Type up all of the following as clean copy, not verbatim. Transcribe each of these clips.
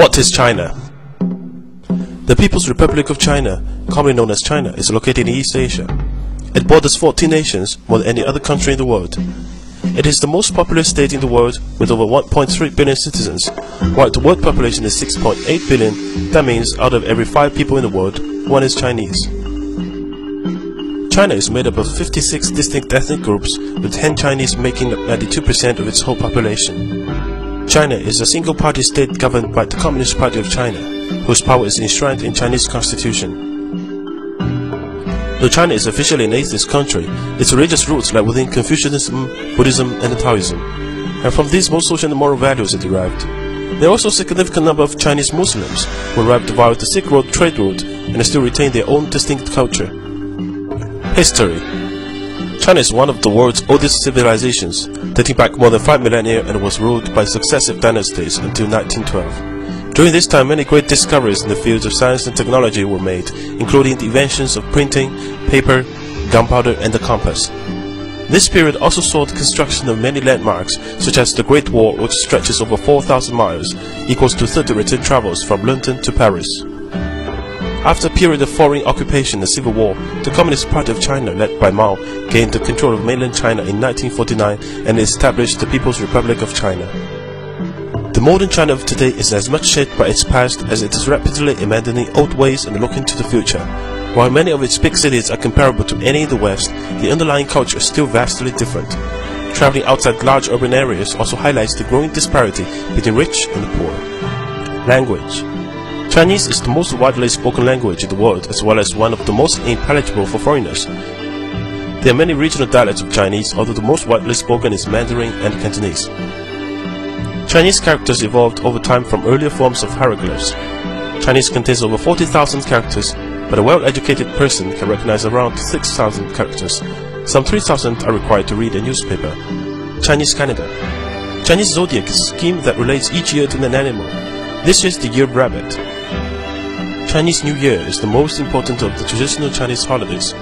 What is China? The People's Republic of China, commonly known as China, is located in East Asia. It borders 14 nations, more than any other country in the world. It is the most populous state in the world, with over 1.3 billion citizens. While the world population is 6.8 billion, that means out of every 5 people in the world, 1 is Chinese. China is made up of 56 distinct ethnic groups, with Han Chinese making up 92% of its whole population. China is a single-party state governed by the Communist Party of China, whose power is enshrined in Chinese constitution. Though China is officially an atheist country, its religious roots lie within Confucianism, Buddhism, and Taoism, and from these most social and moral values are derived. There are also a significant number of Chinese Muslims who arrived via the Silk Road trade route and still retain their own distinct culture. History. China is one of the world's oldest civilizations, dating back more than 5 millennia and was ruled by successive dynasties until 1912. During this time, many great discoveries in the fields of science and technology were made, including the inventions of printing, paper, gunpowder, and the compass. This period also saw the construction of many landmarks, such as the Great Wall, which stretches over 4,000 miles, equals to 30 return travels from London to Paris. After a period of foreign occupation and civil war, the Communist Party of China, led by Mao, gained the control of mainland China in 1949 and established the People's Republic of China. The modern China of today is as much shaped by its past as it is rapidly abandoning old ways and looking to the future. While many of its big cities are comparable to any in the West, the underlying culture is still vastly different. Traveling outside large urban areas also highlights the growing disparity between rich and poor. Language. Chinese is the most widely spoken language in the world, as well as one of the most intelligible for foreigners. There are many regional dialects of Chinese, although the most widely spoken is Mandarin and Cantonese. Chinese characters evolved over time from earlier forms of hieroglyphs. Chinese contains over 40,000 characters, but a well-educated person can recognize around 6,000 characters. Some 3,000 are required to read a newspaper. Chinese calendar. Chinese zodiac is a scheme that relates each year to an animal. This is the year of rabbit. Chinese New Year is the most important of the traditional Chinese holidays.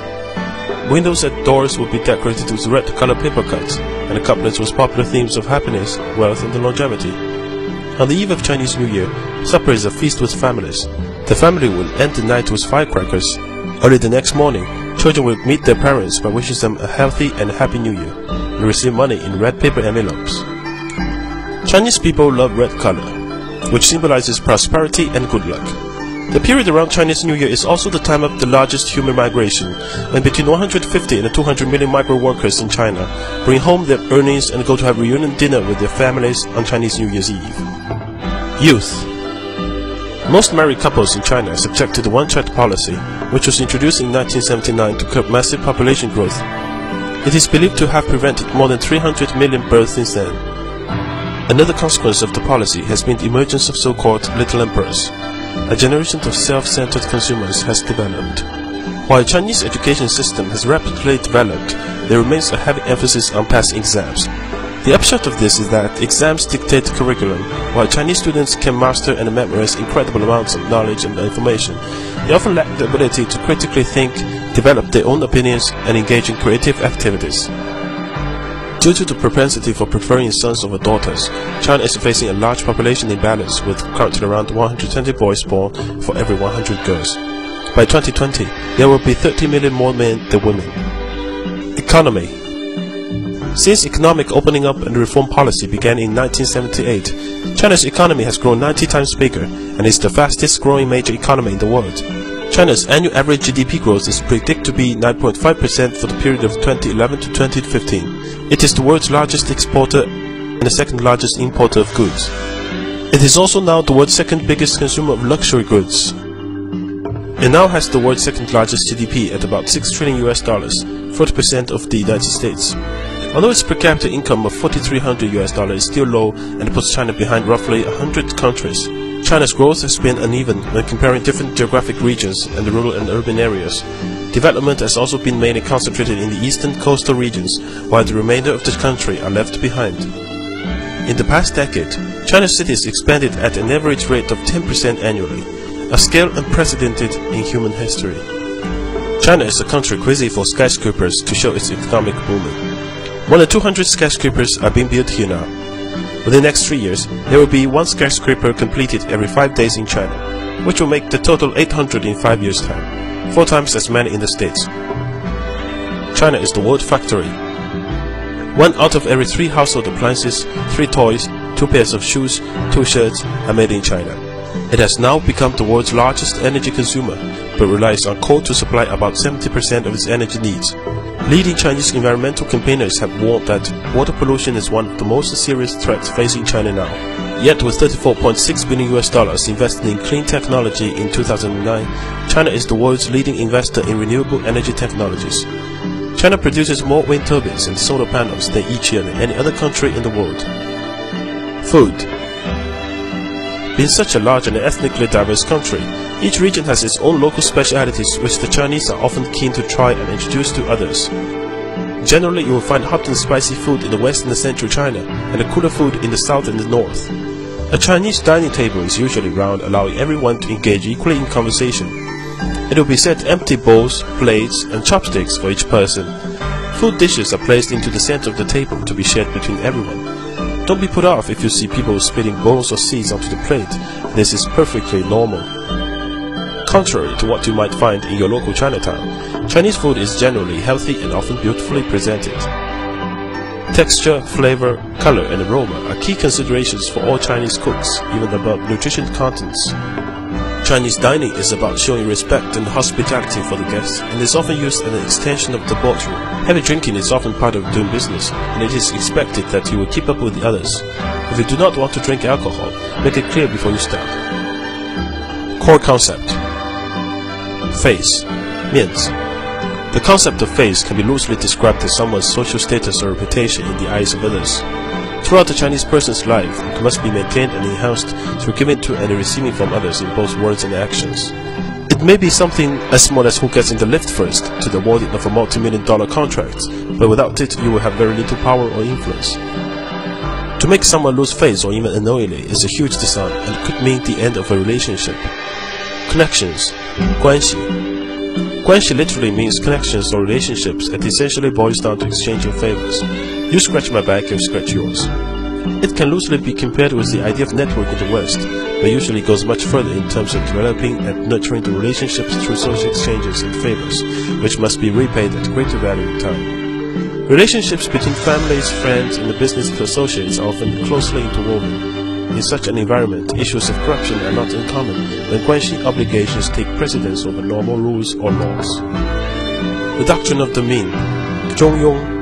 Windows and doors will be decorated with red-colored paper cuts, and the couplets with popular themes of happiness, wealth, and longevity. On the eve of Chinese New Year, supper is a feast with families. The family will end the night with firecrackers. Early the next morning, children will meet their parents by wishing them a healthy and happy New Year, and receive money in red paper envelopes. Chinese people love red color, which symbolizes prosperity and good luck. The period around Chinese New Year is also the time of the largest human migration, when between 150 and 200 million migrant workers in China bring home their earnings and go to have reunion dinner with their families on Chinese New Year's Eve. Youth. Most married couples in China are subject to the one-child policy, which was introduced in 1979 to curb massive population growth. It is believed to have prevented more than 300 million births since then. Another consequence of the policy has been the emergence of so-called little emperors. A generation of self-centered consumers has developed. While the Chinese education system has rapidly developed, there remains a heavy emphasis on passing exams. The upshot of this is that exams dictate the curriculum. While Chinese students can master and memorize incredible amounts of knowledge and information, they often lack the ability to critically think, develop their own opinions, and engage in creative activities. Due to the propensity for preferring sons over daughters, China is facing a large population imbalance, with currently around 120 boys born for every 100 girls. By 2020, there will be 30 million more men than women. Economy. Since economic opening up and reform policy began in 1978, China's economy has grown 90 times bigger and is the fastest growing major economy in the world. China's annual average GDP growth is predicted to be 9.5% for the period of 2011 to 2015. It is the world's largest exporter and the second largest importer of goods. It is also now the world's second biggest consumer of luxury goods. It now has the world's second largest GDP at about $6 trillion, 40% of the United States. Although its per capita income of $4,300 is still low and puts China behind roughly 100 countries, China's growth has been uneven when comparing different geographic regions and the rural and urban areas. Development has also been mainly concentrated in the eastern coastal regions, while the remainder of the country are left behind. In the past decade, China's cities expanded at an average rate of 10% annually, a scale unprecedented in human history. China is a country crazy for skyscrapers to show its economic booming. More than 200 skyscrapers are being built here now. Within the next 3 years, there will be 1 skyscraper completed every 5 days in China, which will make the total 800 in 5 years' time, 4 times as many in the States. China is the world factory. 1 out of every 3 household appliances, 3 toys, 2 pairs of shoes, 2 shirts are made in China. It has now become the world's largest energy consumer, but relies on coal to supply about 70% of its energy needs. Leading Chinese environmental campaigners have warned that water pollution is one of the most serious threats facing China now. Yet with $34.6 billion invested in clean technology in 2009, China is the world's leading investor in renewable energy technologies. China produces more wind turbines and solar panels than each year than any other country in the world. Food. Being such a large and ethnically diverse country, each region has its own local specialities which the Chinese are often keen to try and introduce to others. Generally, you will find hot and spicy food in the west and the central China, and a cooler food in the south and the north. A Chinese dining table is usually round, allowing everyone to engage equally in conversation. It will be set empty bowls, plates, and chopsticks for each person. Food dishes are placed into the center of the table to be shared between everyone. Don't be put off if you see people spitting bones or seeds onto the plate. This is perfectly normal. Contrary to what you might find in your local Chinatown, Chinese food is generally healthy and often beautifully presented. Texture, flavor, color, and aroma are key considerations for all Chinese cooks, even above nutrition contents. Chinese dining is about showing respect and hospitality for the guests, and is often used as an extension of the boardroom. Heavy drinking is often part of doing business, and it is expected that you will keep up with the others. If you do not want to drink alcohol, make it clear before you start. Core concept. Face. 面子. The concept of face can be loosely described as someone's social status or reputation in the eyes of others. Throughout the Chinese person's life, it must be maintained and enhanced through giving to and receiving from others in both words and actions. It may be something as small as who gets in the lift first to the awarding of a multi-million-dollar contract, but without it you will have very little power or influence. To make someone lose face or even unknowingly is a huge dishonor and it could mean the end of a relationship. Connections. 关系. 关系 literally means connections or relationships and essentially boils down to exchanging favors. You scratch my back, I'll scratch yours. It can loosely be compared with the idea of network in the West, but usually goes much further in terms of developing and nurturing the relationships through social exchanges and favors, which must be repaid at greater value in time. Relationships between families, friends, and the business of associates are often closely interwoven. In such an environment, issues of corruption are not uncommon when guanxi obligations take precedence over normal rules or laws. The doctrine of the mean, 中庸,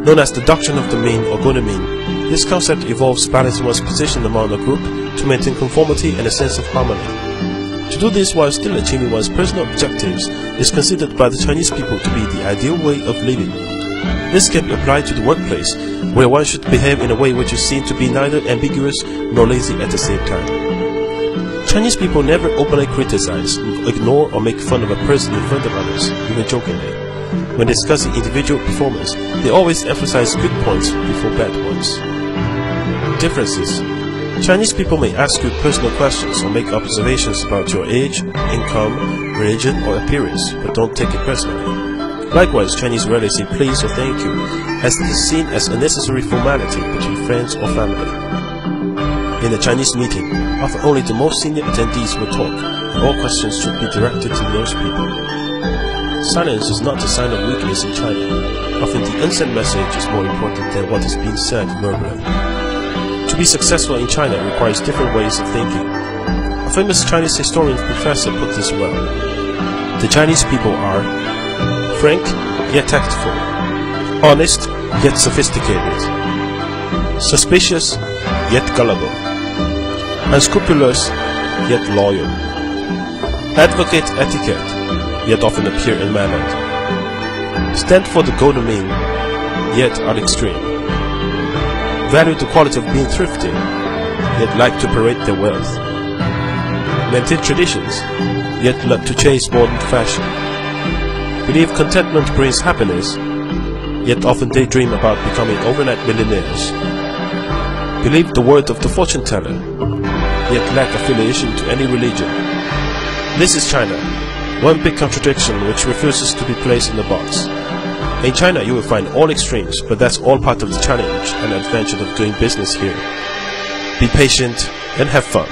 known as the doctrine of the mean or good mean. This concept involves balancing one's position among a group to maintain conformity and a sense of harmony. To do this while still achieving one's personal objectives is considered by the Chinese people to be the ideal way of living. This can be applied to the workplace, where one should behave in a way which is seen to be neither ambiguous nor lazy at the same time. Chinese people never openly criticize, ignore, or make fun of a person in front of others, even jokingly. When discussing individual performance, they always emphasize good points before bad ones. Differences. Chinese people may ask you personal questions or make observations about your age, income, religion, or appearance, but don't take it personally. Likewise, Chinese rarely say please or thank you, as it is seen as a necessary formality between friends or family. In a Chinese meeting, often only the most senior attendees will talk, and all questions should be directed to those people. Silence is not a sign of weakness in China. Often the unsent message is more important than what is being said verbally. To be successful in China requires different ways of thinking. A famous Chinese historian professor put this well. The Chinese people are frank yet tactful, honest yet sophisticated, suspicious yet gullible, unscrupulous yet loyal, advocate etiquette yet often appear unmannered, stand for the golden mean yet are extreme, value the quality of being thrifty yet like to parade their wealth, maintain traditions yet love to chase modern fashion, believe contentment brings happiness, yet often daydream about becoming overnight millionaires. Believe the word of the fortune teller, yet lack affiliation to any religion. This is China, one big contradiction which refuses to be placed in a box. In China, you will find all extremes, but that's all part of the challenge and adventure of doing business here. Be patient and have fun.